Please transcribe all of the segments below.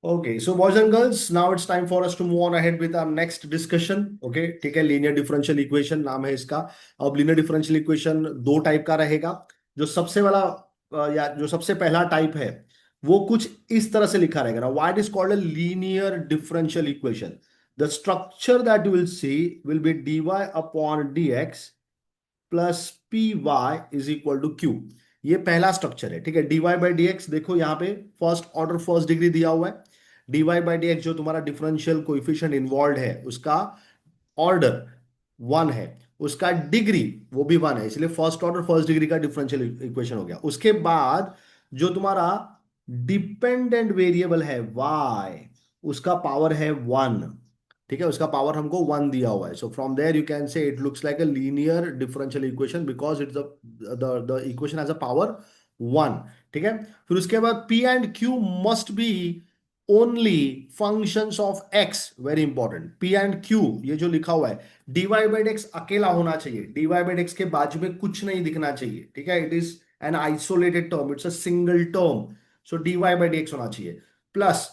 Okay, so boys and girls, now it's time for us to move on ahead with our next discussion. Okay, ठीक है, linear differential equation नाम है इसका। अब linear differential equation दो type का रहेगा। जो सबसे वाला या जो सबसे पहला टाइप है वो कुछ इस तरह से लिखा रहेगा ना, why it is called a linear differential equation. The structure that you will see will be D Y upon D x plus P Y is equal to Q. ये पहला स्ट्रक्चर है, ठीक है। D Y by D X देखो यहाँ पे first order first degree दिया हुआ है। D Y by D X जो तुम्हारा डिफरेंशियल कोइफिशिएंट इन्वॉल्व है उसका ऑर्डर वन है, उसका डिग्री वो भी वन है, इसलिए फर्स्ट ऑर्डर फर्स्ट डिग्री का डिफरेंशियल इक्वेशन हो गया। उसके बाद जो तुम्हारा डिपेंडेंट वेरिएबल है वाई, उसका पावर है वन, ठीक है। उसका पावर हमको वन दिया हुआ है। So from there you can say it looks like a linear differential equation because it's the equation has a power one, ठीक है। फिर उसके बाद P and Q must be only functions of X, very important. P and Q ये जो लिखा हुआ है, डी वाई बाई एक्स अकेला होना चाहिए, डी वाई बाई एक्स के बाजू में कुछ नहीं दिखना चाहिए, ठीक है। It is an isolated term, it's a single term. So d Y by x होना चाहिए प्लस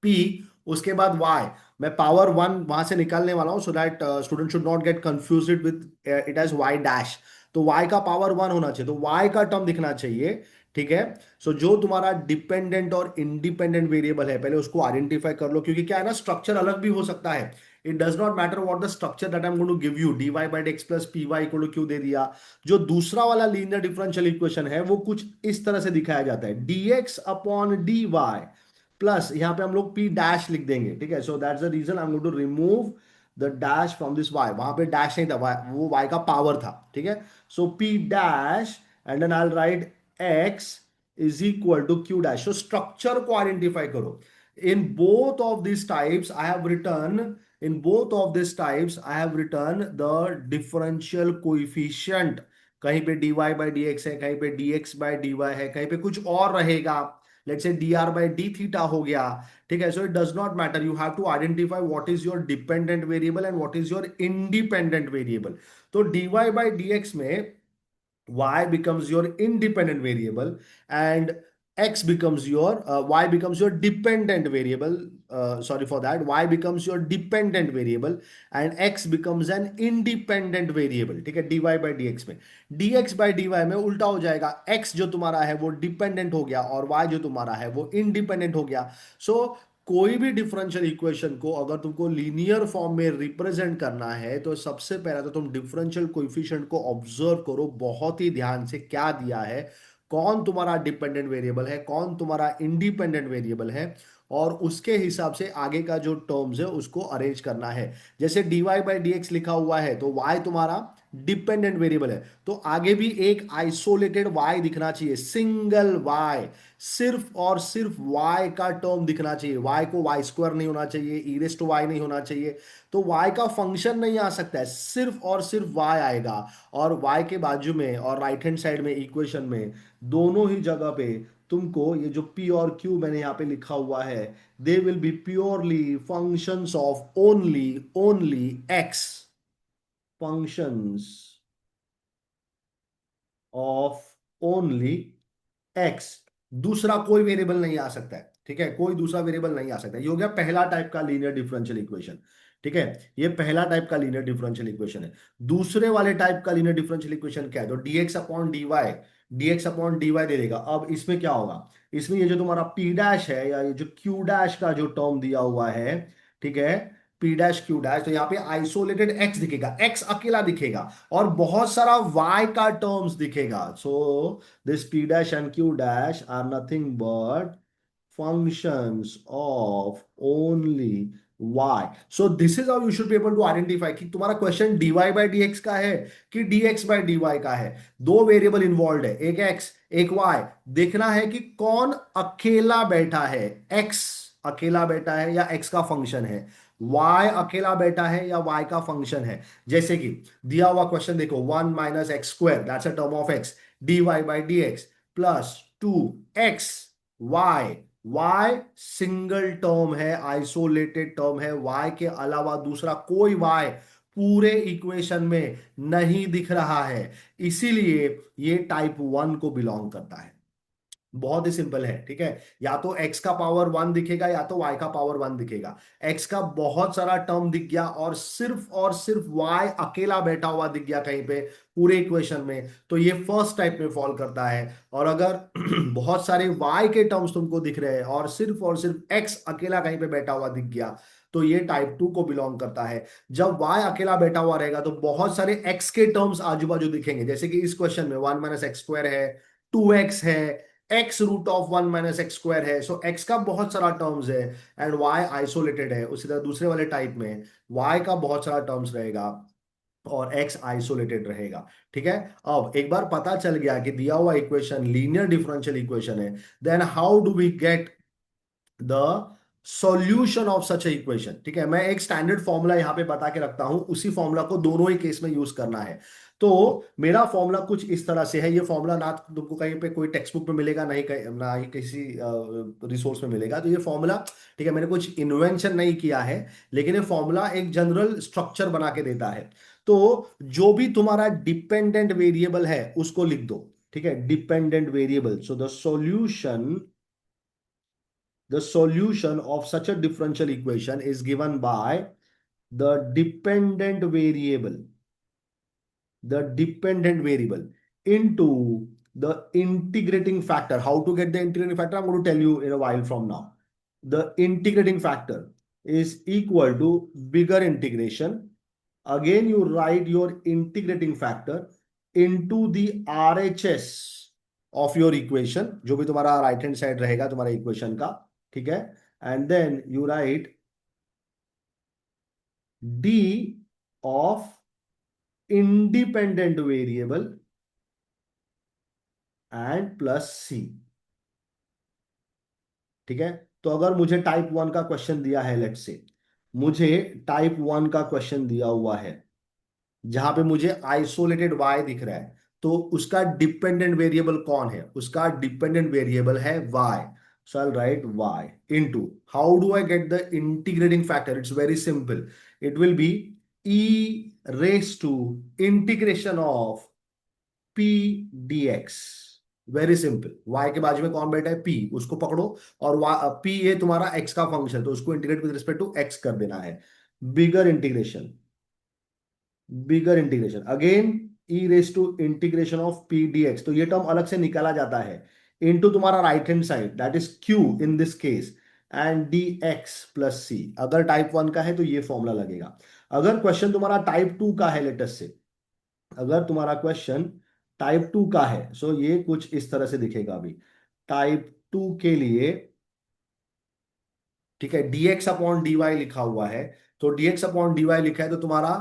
पी, उसके बाद वाई। मैं पावर वन वहां से निकालने वाला हूं so that student should not get confuse with it as y dash. तो वाई का पावर वन होना चाहिए, तो वाई का टर्म दिखना चाहिए, ठीक है। सो जो तुम्हारा डिपेंडेंट और इंडिपेंडेंट वेरिएबल है पहले उसको आइडेंटिफाई कर लो, क्योंकि क्या है ना, स्ट्रक्चर अलग भी हो सकता है। It does not matter what the structure that I am going to give you, D Y by X plus P Y equal to Q दे दिया। जो दूसरा वाला लीनियर डिफरेंशियल इक्वेशन है वो कुछ इस तरह से दिखाया जाता है, d x upon d y plus यहाँ पे हम लोग पी डैश लिख देंगे, ठीक है। So that's the reason I am going to remove the dash from this y. वहां पे डैश नहीं था, वो वाई का पावर था, ठीक है। So P dash and then I will write X is equal to Q dash. तो स्ट्रक्चर को आइडेंटिफाई करो। In both of this types I have written, in both of this types I have written the differential coefficient. कहीं पे dy by D x है, कहीं पे dx by dy है, कहीं पे कुछ और रहेगा, let's say dr by D theta हो गया, ठीक है। So it does not matter, you have to identify what is your dependent variable and what is your independent variable. तो dy बाई dx में y becomes your independent variable and x becomes your y becomes your dependent variable. Sorry for that, y becomes your dependent variable and x becomes an independent variable, ठीक है। dy by dx में dx by dy में उल्टा हो जाएगा, x जो तुम्हारा है वो डिपेंडेंट हो गया और y जो तुम्हारा है वो इंडिपेंडेंट हो गया। सो कोई भी डिफरेंशियल इक्वेशन को अगर तुमको लीनियर फॉर्म में रिप्रेजेंट करना है तो सबसे पहले तो तुम डिफरेंशियल कोएफिशिएंट को ऑब्जर्व करो बहुत ही ध्यान से, क्या दिया है, कौन तुम्हारा डिपेंडेंट वेरिएबल है, कौन तुम्हारा इंडिपेंडेंट वेरिएबल है, और उसके हिसाब से आगे का जो टर्म्स है उसको अरेंज करना है। जैसे dy बाई डी एक्स लिखा हुआ है तो y तुम्हारा डिपेंडेंट वेरिएबल है, तो आगे भी एक आइसोलेटेड y दिखना चाहिए, सिंगल y, सिर्फ और सिर्फ y का टर्म दिखना चाहिए। y को वाई स्क्वायर नहीं होना चाहिए, ई रेस टू वाई नहीं होना चाहिए, तो y का फंक्शन नहीं आ सकता है, सिर्फ और सिर्फ y आएगा। और y के बाजू में और राइट हैंड साइड में इक्वेशन में दोनों ही जगह पे तुमको ये जो p और q मैंने यहाँ पे लिखा हुआ है, they will be purely functions of only only x, functions of only x. दूसरा कोई वेरिएबल नहीं आ सकता है, ठीक है, कोई दूसरा वेरिएबल नहीं आ सकता है। ये हो गया पहला टाइप का लीनियर डिफरेंशियल इक्वेशन, ठीक है। ये पहला टाइप का लीनियर डिफरेंशियल इक्वेशन है। दूसरे वाले टाइप का लीनियर डिफरेंशियल इक्वेशन क्या है, तो dx अपॉन dy दे देगा। अब इसमें क्या होगा, इसमें ये जो तुम्हारा p डैश है या ये जो q डैश का जो टर्म दिया हुआ है, ठीक है, p डैश q डैश, तो यहाँ पे आइसोलेटेड x दिखेगा, x अकेला दिखेगा और बहुत सारा y का टर्म्स दिखेगा। सो this p dash and q dash are nothing but functions of only y. So this is how you should be able to identify कि तुम्हारा क्वेश्चन dy by dx का है कि dx by dy का है। दो variable involve है, एक x एक y। देखना है कि कौन अकेला बैठा है, x अकेला बैठा है या x का फंक्शन है, y अकेला बैठा है या y का फंक्शन है। जैसे कि दिया हुआ क्वेश्चन देखो, one minus x square that's a term of x, dy by D x plus two x y. y single term है, आइसोलेटेड टर्म है, y के अलावा दूसरा कोई y पूरे इक्वेशन में नहीं दिख रहा है, इसीलिए ये टाइप वन को बिलोंग करता है। बहुत ही सिंपल है, ठीक है। या तो x का पावर 1 दिखेगा या तो y का पावर 1 दिखेगा। x का बहुत सारा टर्म दिख गया और सिर्फ y अकेला बैठा हुआ दिख गया कहीं पे पूरे इक्वेशन में, तो ये फर्स्ट टाइप में फॉल करता है। और अगर बहुत सारे y के टर्म्स तुमको दिख रहे हैं और सिर्फ x अकेला कहीं पे बैठा हुआ दिख गया, तो ये टाइप 2 को बिलोंग करता है। जब y अकेला बैठा हुआ रहेगा तो बहुत सारे x के टर्म्स आजू बाजू दिखेंगे, जैसे कि इस क्वेश्चन में 1 - x² है, 2x है, x √(1 - x²) है। सो x का बहुत सारा टर्म्स है एंड y आइसोलेटेड है। उसी तरह दूसरे वाले टाइप में y का बहुत सारा टर्म्स रहेगा और x आइसोलेटेड रहेगा, ठीक है। अब एक बार पता चल गया कि दिया हुआ इक्वेशन लीनियर डिफरेंशियल इक्वेशन है, then how do we get the solution of such a equation, ठीक है। मैं एक स्टैंडर्ड फॉर्मूला यहां पे बता के रखता हूं, उसी फॉर्मूला को दोनों ही केस में यूज करना है। तो मेरा फॉर्मूला कुछ इस तरह से है। ये फॉर्मूला ना तुमको कहीं पे कोई टेक्स्ट बुक में मिलेगा, नहीं कहीं ना ही किसी रिसोर्स में मिलेगा। तो ये फॉर्मूला, ठीक है, मैंने कुछ इन्वेंशन नहीं किया है, लेकिन ये फॉर्मूला एक जनरल स्ट्रक्चर बना के देता है। तो जो भी तुम्हारा डिपेंडेंट वेरिएबल है उसको लिख दो, ठीक है। Dependent variable, so the solution of such a differential equation is given by the dependent variable, into the integrating factor. How to get the integrating factor? I'm going to tell you in a while from now. The integrating factor is equal to bigger integration. Again, you write your integrating factor into the RHS of your equation, जो भी तुम्हारा right hand side रहेगा तुम्हारा equation का, ठीक है। And then you write d of independent variable and plus c, ठीक है। तो अगर मुझे टाइप 1 का क्वेश्चन दिया है, लेट्स से मुझे टाइप 1 का क्वेश्चन दिया हुआ है जहां पे मुझे आइसोलेटेड y दिख रहा है, तो उसका डिपेंडेंट वेरिएबल कौन है? उसका डिपेंडेंट वेरिएबल है y। So I write y into, how do I get the integrating factor? It's very simple, it will be e raise to integration of p dx। Very simple, y के बाजू में कौन बैठा है? p, उसको पकड़ो और p ये तुम्हारा x का फंक्शन, तो उसको integrate with respect to x कर देना है। Bigger integration, again e raise to integration of P D X, तो ये टर्म अलग से निकाला जाता है इनटू तुम्हारा right hand side, that is q in this case, and D x plus C. अगर टाइप 1 का है तो ये फॉर्मूला लगेगा। अगर क्वेश्चन तुम्हारा टाइप 2 का है, लेटेस्ट से अगर तुम्हारा क्वेश्चन टाइप 2 का है, सो ये कुछ इस तरह से दिखेगा अभी टाइप 2 के लिए, ठीक है। dx अपॉन dy लिखा हुआ है, तो dx अपॉन dy लिखा है तो तुम्हारा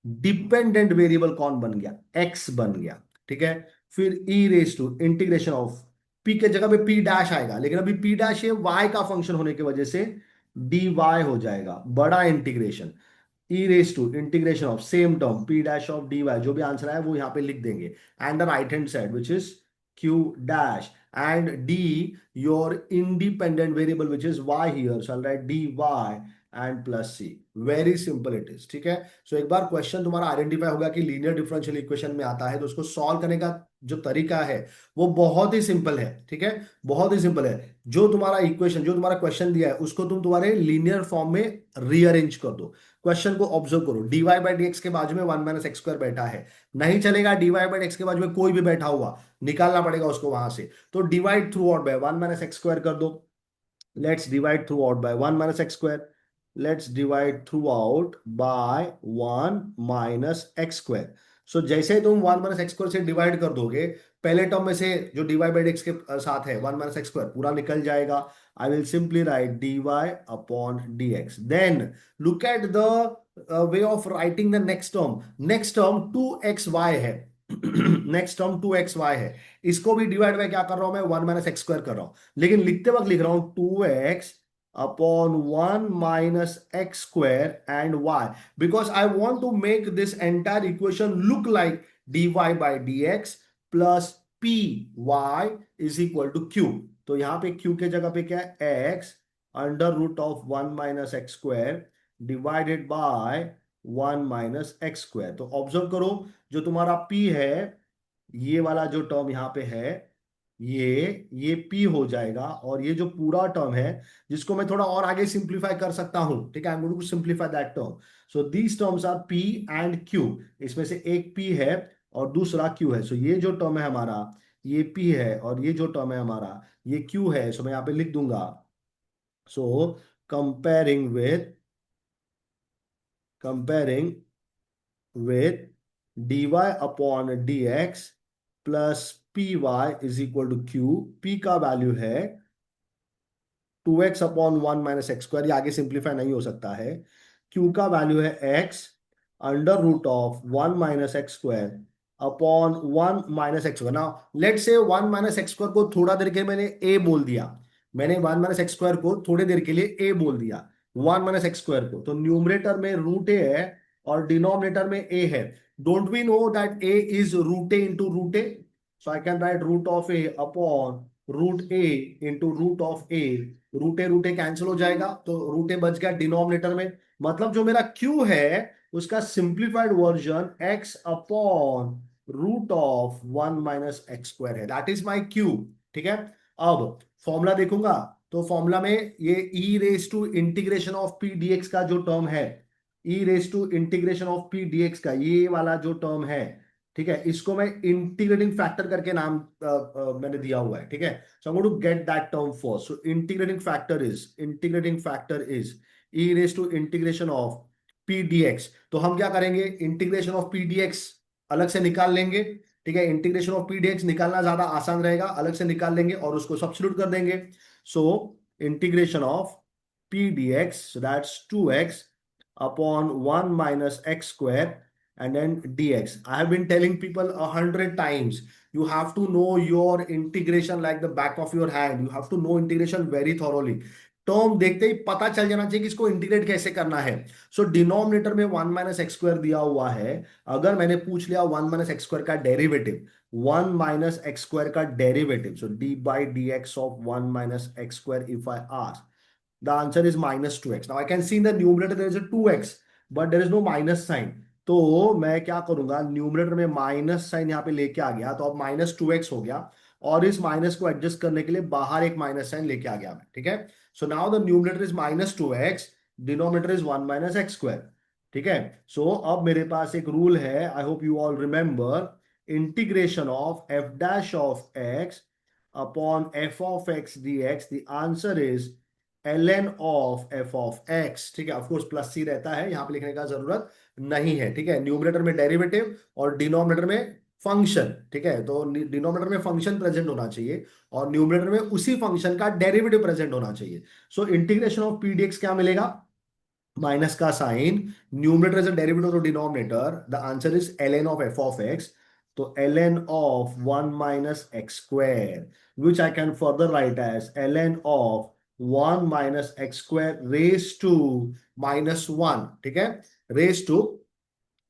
डिपेंडेंट वेरिएबल कौन बन गया? x बन गया, ठीक है। फिर e raise to integration of p के जगह पे p डैश आएगा, लेकिन अभी p डैश ये y का फंक्शन होने की वजह से dy हो जाएगा, बड़ा integration e raise to integration of same term p dash of dy। जो भी आंसर है वो यहां पे लिख देंगे, and the right hand side which is q dash, and d your independent variable which is y here, so I'll write dy and plus c। Very simple it is, ठीक है। सो एक बार क्वेश्चन तुम्हारा आइडेंटिफाई होगा कि linear differential equation में आता है, तो उसको सॉल्व करने का जो तरीका है वो बहुत ही सिंपल है, ठीक है। बहुत ही सिंपल है। जो तुम्हारा इक्वेशन, जो तुम्हारा क्वेश्चन दिया है उसको तुम तुम्हारे लीनियर फॉर्म में रीअरेंज कर दो। क्वेश्चन को ऑब्जर्व करो, dy बाई डी एक्स के बाजू में 1 - x² बैठा है, नहीं चलेगा dy बाई एक्स के बाजू में कोई भी बैठा हुआ, निकालना पड़ेगा उसको वहां से। तो divide through out by 1 - x² कर दो। Let's divide through out by 1 - x²। Let's divide through out by 1 - x²। सो जैसे ही तुम 1 - x² से डिवाइड कर दोगे, पहले टर्म में से जो dy बाई एक्स के साथ है 1 - x² पूरा निकल जाएगा। I will simply write dy upon dx। Then look at the way of writing the next term. Next term 2xy है। नेक्स्ट टर्म 2xy है, इसको भी डिवाइड बाय क्या कर रहा हूं मैं? 1 - x² कर रहा हूं, लेकिन लिखते वक्त लिख रहा हूं 2x upon 1 - x² and y, because I want to make this entire equation look like dy by dx plus P Y is equal to q। तो यहां पे q के जगह पे क्या है? x under root of 1 - x² divided by 1 - x²। तो observe करो, जो तुम्हारा p है, ये वाला जो टर्म यहां पे है, ये p हो जाएगा, और ये जो पूरा टर्म है जिसको मैं थोड़ा और आगे सिंप्लीफाई कर सकता हूं, ठीक है, I am going to simplify that term. So these terms are p and q। इसमें से एक p है और दूसरा q है। सो ये जो टर्म है हमारा, ये p है, और ये जो टर्म है हमारा, ये q है। सो मैं यहाँ पे लिख दूंगा, so comparing with, comparing with dy upon dx plus P Y is equal to q. p का वैल्यू है 2x अपॉन 1 - x², ये आगे सिंप्लीफाई नहीं हो सकता है। q का वैल्यू है x under root of 1 - x² upon 1 - x²। ना लेट से 1 - x² को थोड़ा देर के लिए मैंने a बोल दिया, मैंने 1 - x² को थोड़ी देर के लिए a बोल दिया, 1 - x² को। तो न्यूमरेटर में रूट a है और डिनोमिनेटर में a है। Don't we know that a is root a into root a? So I can write root of a upon root a into root of a। रूटे cancel हो जाएगा, तो रूटे बच गया डिनोमिनेटर में। मतलब जो मेरा क्यू है उसका simplified version x upon root of 1 - x² है, दैट इज माई क्यू। ठीक है, अब फॉर्मूला देखूंगा तो फॉर्मूला में ये e raise to integration of p dx का जो टर्म है, e raise to integration of p dx का ये वाला जो टर्म है, ठीक है, इसको मैं इंटीग्रेटिंग फैक्टर करके नाम मैंने दिया हुआ है। ठीक है, so I'm going to get that term first. So integrating factor is e raised to integration of p dx। तो हम क्या करेंगे, इंटीग्रेशन ऑफ p dx अलग से निकाल लेंगे। ठीक है, इंटीग्रेशन ऑफ p dx निकालना ज्यादा आसान रहेगा, अलग से निकाल लेंगे और उसको सब्स्टिट्यूट कर देंगे। सो integration of p dx, so that's 2x upon 1 - x² and then dx। I have been telling people 100 times, you have to know your integration like the back of your hand, you have to know integration very thoroughly। Term देखते ही पता चल जाना चाहिए कि इसको integrate कैसे करना है। सो डिनोमिनेटर में 1 - x² दिया हुआ है, अगर मैंने पूछ लिया 1 - x² का डेरिवेटिव, 1 - x² का derivative, so D by D x of 1 - x², if I ask, the answer is -2x। Now I can see in the numerator there is a 2x, but there is no minus sign। तो मैं क्या करूंगा, numerator में minus sign यहाँ पे लेके आ गया, तो अब -2x हो गया, और इस माइनस को एडजस्ट करने के लिए बाहर एक माइनस साइन लेके आ गया मैं। ठीक है, so now the numerator is -2x, denominator is 1 - x²। ठीक है, सो अब मेरे पास एक रूल है, I hope you all remember, integration of f dash of x upon f of x dx, the answer is ln of f of x। ठीक है, of course plus सी रहता है, यहां पे लिखने का जरूरत नहीं है। ठीक है, न्यूमरेटर में डेरिवेटिव और डिनोमिनेटर में फंक्शन। ठीक है, तो डिनोमिनेटर में फंक्शन प्रेजेंट होना चाहिए और न्यूमरेटर में उसी फंक्शन का डेरिवेटिव प्रेजेंट होना चाहिए। So integration of P D x क्या मिलेगा, माइनस का sign, numerator is a derivative of denominator, the answer is ln of f of x। तो ln of 1 - x², which I can further write as ln of 1 - x² raise to -1। ठीक है, raise to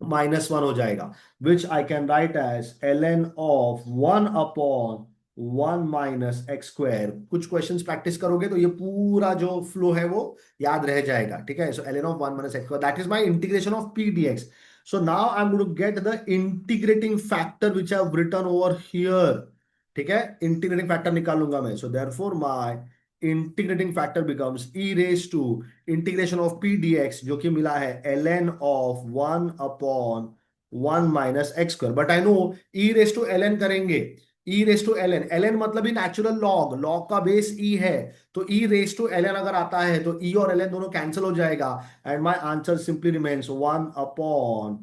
-1 हो जाएगा, which I can write as ln of 1/(1 - x²। कुछ questions practice करोगे तो ये पूरा जो फ्लो है वो याद रह जाएगा। ठीक है, so ln of 1 - x², that is my integration of p dx। So now I am going to get the integrating factor which I have written over here. ठीक है, इंटीग्रेटिंग फैक्टर निकालूंगा मैं, so therefore my integrating factor becomes e raise to integration of p dx, जो कि मिला है ln of 1/(1 - x²। But I know e raise to ln करेंगे, e raise to ln मतलब ही नेचुरल लॉग, लॉग का base e है, तो e raise to ln अगर आता है तो e और ln दोनों कैंसिल हो जाएगा, and my answer simply remains 1/(1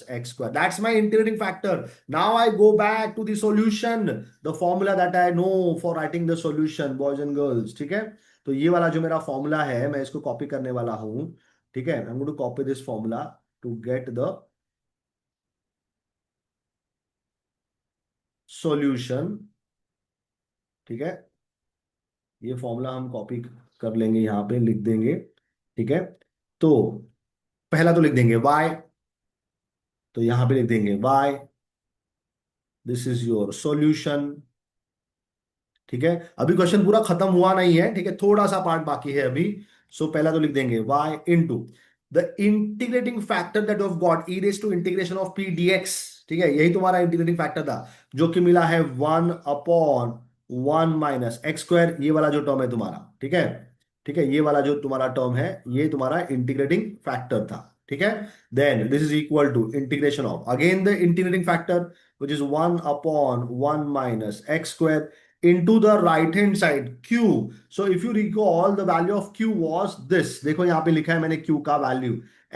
- x²। That's my integrating factor. Now I go back to the solution, the formula that I know for writing the solution, boys and girls. ठीक है, तो ये वाला जो मेरा फॉर्मूला है मैं इसको कॉपी करने वाला हूं। ठीक है, I am going to copy this formula to get the solution. ठीक है, ये फॉर्मूला हम कॉपी कर लेंगे, यहां पे लिख देंगे। ठीक है, तो पहला तो लिख देंगे y, तो यहां पे लिख देंगे y, this is your solution. ठीक है, अभी क्वेश्चन पूरा खत्म हुआ नहीं है, ठीक है, थोड़ा सा पार्ट बाकी है अभी। सो पहला तो लिख देंगे y into the integrating factor that of got e raise to integration of p dx। ठीक है, यही तुम्हारा इंटीग्रेटिंग फैक्टर था, जो कि मिला है 1/(1 - x²), ये वाला जो टर्म है तुम्हारा। ठीक है, ठीक है, ये वाला जो तुम्हारा टर्म है, ये तुम्हारा इंटीग्रेटिंग फैक्टर था। ठीक है, then this is equal to integration of again the integrating factor which is 1/(1 - x²) into the right hand side q. So if you recall the value of q was this, देखो यहाँ पे लिखा है मैंने q का value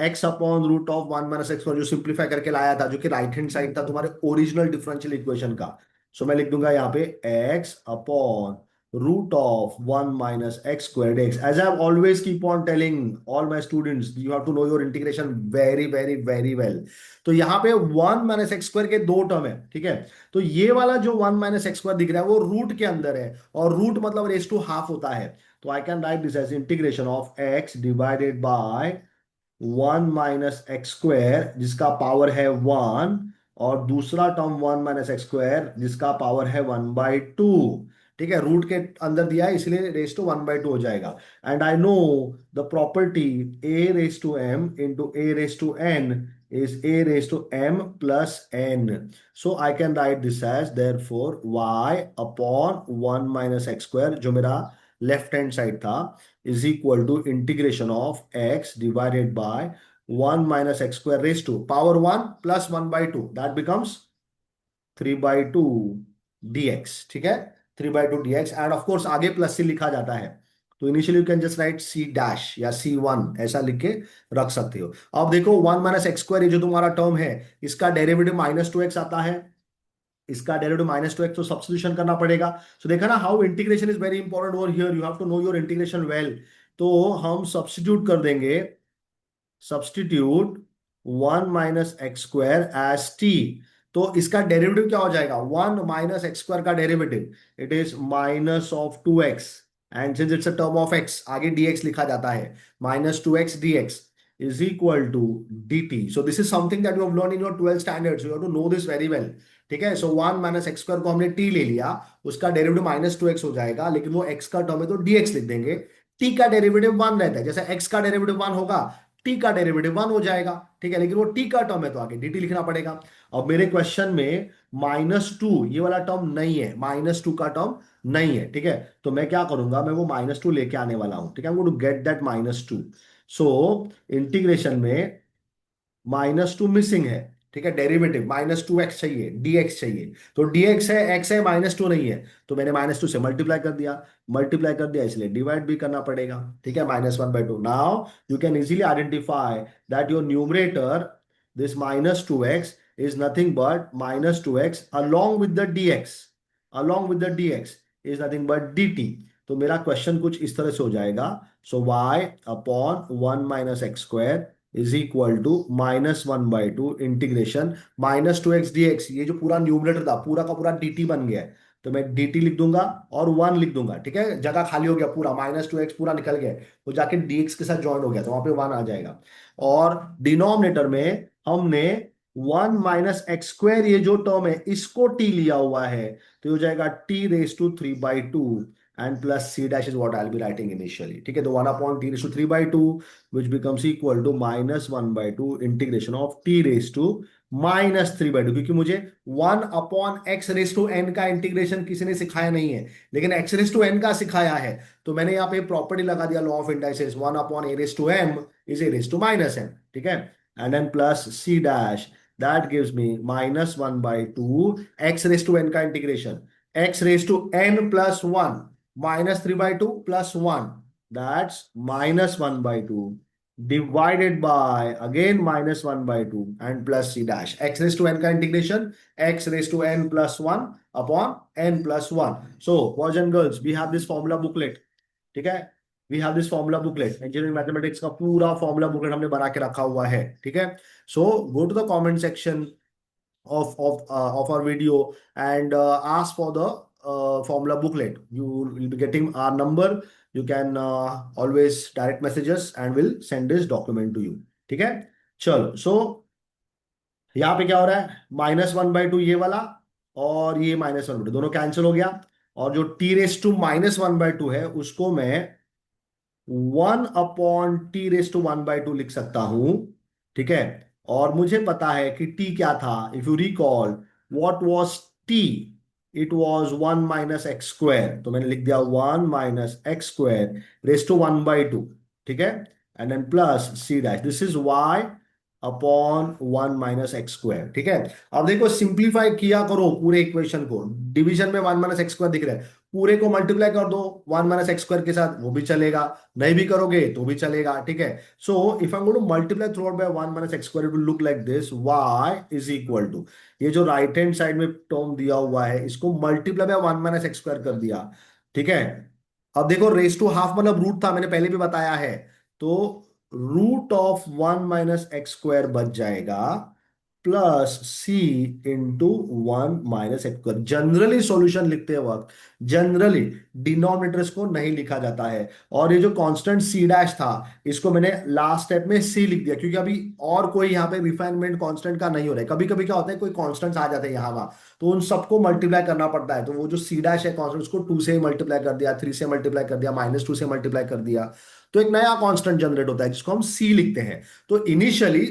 x/√(1 - x²) जो simplify करके लाया था, जो कि राइट हैंड साइड था तुम्हारे ओरिजिनल डिफरेंशियल इक्वेशन का। सो मैं लिख दूंगा यहाँ पे x/√(1 - x²)x. As I always keep on telling all my students, you have to know your integration very very very well. तो यहाँ पे 1 - x² के दो टर्म है। ठीक है, तो ये वाला जो 1 - x² दिख रहा है वो रूट के अंदर है, और रूट मतलब रेस टू हाफ होता है। तो I can write this as integration of x divided by 1 - x², जिसका पावर है 1, और दूसरा टर्म 1 - x² जिसका पावर है 1/2। ठीक है, रूट के अंदर दिया है इसलिए रेस टू 1/2 हो जाएगा। And I know the property a⁻m into a⁻n is a⁻m+n. So I can write this as therefore y/1 - x², जो मेरा लेफ्ट हैंड साइड था, is equal to integration of x divided by 1 - x² raised to power 1 plus 1/2, that becomes 3/2 dx। ठीक है, 3/2 dx, end of course आगे plus से लिखा जाता है, तो initially you can just right c' या c1 ऐसा लिख के रख सकते हो। अब देखो 1 - x², ये जो तुम्हारा टर्म है, इसका डेरिवेटिव -2x आता है, इसका डेरिवेटिव -2x, तो सब्स्टिट्यूशन करना पड़ेगा। सो देखा ना how integration is very important over here, you have to know your integration well. तो हम सब्स्टिट्यूट कर देंगे, सब्स्टिट्यूट 1 - x² एज t। तो इसका डेरिवेटिव क्या हो जाएगा, 1 - x² का derivative it is -2x, and since it's a term of x आगे dx लिखा जाता है, -2x dx is equal to dt. So this is something that you have learned in your 12th standard, so you have to know this very well. ठीक है, सो 1 - x² को हमने t ले लिया, उसका डेरिवेटिव -2x हो जाएगा, लेकिन वो x का टर्म है तो dx लिख देंगे। t का डेरिवेटिव 1 रहता है, जैसे x का डेरिवेटिव 1 होगा, t का डेरिवेटिव 1 हो जाएगा। ठीक है, लेकिन वो t का टर्म है तो आगे dt लिखना पड़ेगा। अब मेरे क्वेश्चन में -2 ये वाला टर्म नहीं है, -2 का टर्म नहीं है। ठीक है, तो मैं क्या करूंगा, मैं वो -2 लेके आने वाला हूं। ठीक है, I am going to get that -2। So integration में -2 मिसिंग है। ठीक है, डेरिवेटिव -2x चाहिए, dx चाहिए, तो dx है, x है, -2 नहीं है, तो मैंने -2 से मल्टीप्लाई कर दिया, इसलिए डिवाइड भी करना पड़ेगा। ठीक है, -1/2। Now you can easily identify that your numerator, this -2x is nothing but -2x along with the dx, is nothing but dt। तो मेरा क्वेश्चन कुछ इस तरह से हो जाएगा, so y/1 - x² is equal to -1/2 integration -2x dx, ये जो पूरा न्यूमरेटर था पूरा का पूरा dt बन गया है, तो मैं dt लिख दूंगा और 1 लिख दूंगा। ठीक है, जगह खाली हो गया, पूरा -2x पूरा निकल गया, वो जाके dx के साथ ज्वाइन हो गया, तो वहां पे 1 आ जाएगा। और डिनोमिनेटर में हमने 1 - x², ये जो टर्म है इसको t लिया हुआ है, तो ये हो जाएगा t⁻³ and plus c dash is what I'll be writing initially। ठीक है, तो 1/t⁻³ which becomes equal to -1/2 integration of t⁻³ क्योंकि मुझे 1/x⁻n का इंटीग्रेशन किसी ने सिखाया नहीं है, लेकिन x⁻n का सिखाया है, तो मैंने यहाँ पे प्रॉपर्टी लगा दिया, law of indices, 1/a⁻m is a⁻m। ठीक है, and then plus c dash, that gives me -1/2 x⁻n का integration, x⁻n+1 -3/2 plus 1, that's -1/2 divided by again -1/2 and plus c dash, x⁻n का integration x⁻n+1 upon n+1। So boys and girls, we have this formula booklet। ठीक है, we have this formula booklet, engineering mathematics का पूरा formula booklet हमने बना के रखा हुआ है। ठीक है, so go to the comment section of our video and ask for the formula booklet. You will be getting our number, you can always direct messages and we'll send this document to you। ठीक है, चलो, सो यहाँ पे क्या हो रहा है, -1/2 ये वाला और ये -1/2 दोनों कैंसिल हो गया, और जो t⁻⁻1/2 है उसको मैं 1/t⁻1/2 लिख सकता हूं। ठीक है, और मुझे पता है कि t क्या था। If you recall what was t, it was 1 - x², तो मैंने लिख दिया 1 - x² रेस टू 1/2, ठीक है। And then plus c dash, this is y upon 1 - x², ठीक है। अब देखो सिंप्लीफाई किया करो पूरे इक्वेशन को, डिवीजन में 1 - x² दिख रहा है, पूरे को मल्टीप्लाई कर दो 1 - x² के साथ, वो भी चलेगा। नहीं भी करोगे तो भी चलेगा, ठीक है। So if I am going to multiply through out by 1 - x², it will look like this, y is equal to, ये जो राइट हैंड साइड में टर्म दिया हुआ है इसको मल्टीप्लाई बाय 1 - x² कर दिया, ठीक है। अब देखो रेस टू हाफ मतलब रूट था, मैंने पहले भी बताया है, तो रूट ऑफ 1 - x² बच जाएगा plus c into 1 - x²। Generally solution लिखते वक्त जनरली डिनोमिनेटर्स को नहीं लिखा जाता है, और ये जो कांस्टेंट c डैश था इसको मैंने लास्ट स्टेप में c लिख दिया, क्योंकि अभी और कोई यहाँ पे रिफाइनमेंट कांस्टेंट का नहीं हो रहा है। कभी कभी क्या होता है कोई कांस्टेंट्स आ जाते हैं यहाँ वहां, तो उन सबको मल्टीप्लाई करना पड़ता है, तो वो जो c डैश है कांस्टेंट उसको 2 से मल्टीप्लाई कर दिया, 3 से मल्टीप्लाई कर दिया, -2 से मल्टीप्लाई कर दिया, तो एक नया कांस्टेंट जनरेट होता है जिसको हम c लिखते हैं। तो इनिशियली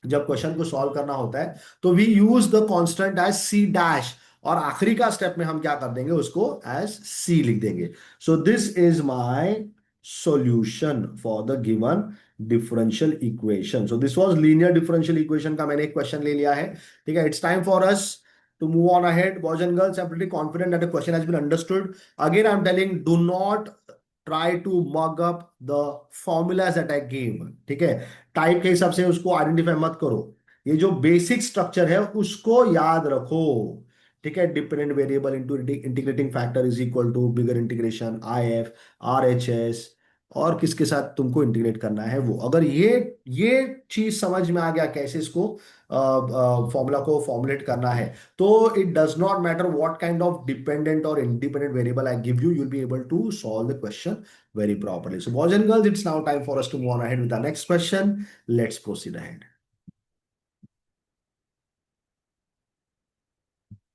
जब क्वेश्चन को सॉल्व करना होता है तो we use the constant as c dash, और आखिरी का स्टेप में हम क्या कर देंगे उसको एज सी लिख देंगे। So this is my solution for the given differential equation. So this was linear differential equation का मैंने एक क्वेश्चन ले लिया है, ठीक है। It's time for us to move on ahead. Boys and girls, I'm pretty confident that the question has been understood. Again, I'm telling, do not try to mug up the formulas that I gave, ठीक है। Type के हिसाब से उसको identify मत करो, ये जो बेसिक स्ट्रक्चर है उसको याद रखो, ठीक है। Dependent variable into integrating factor is equal to bigger integration I F R H S, और किसके साथ तुमको इंटीग्रेट करना है वो, अगर ये चीज समझ में आ गया कैसे इसको फॉर्मूला को फॉर्मुलेट करना है, तो it does not matter what kind of dependent और independent variable I give you, you'll be able to solve the question very properly. So boys and girls, it's now time for us to move on ahead with our next question. Let's proceed ahead.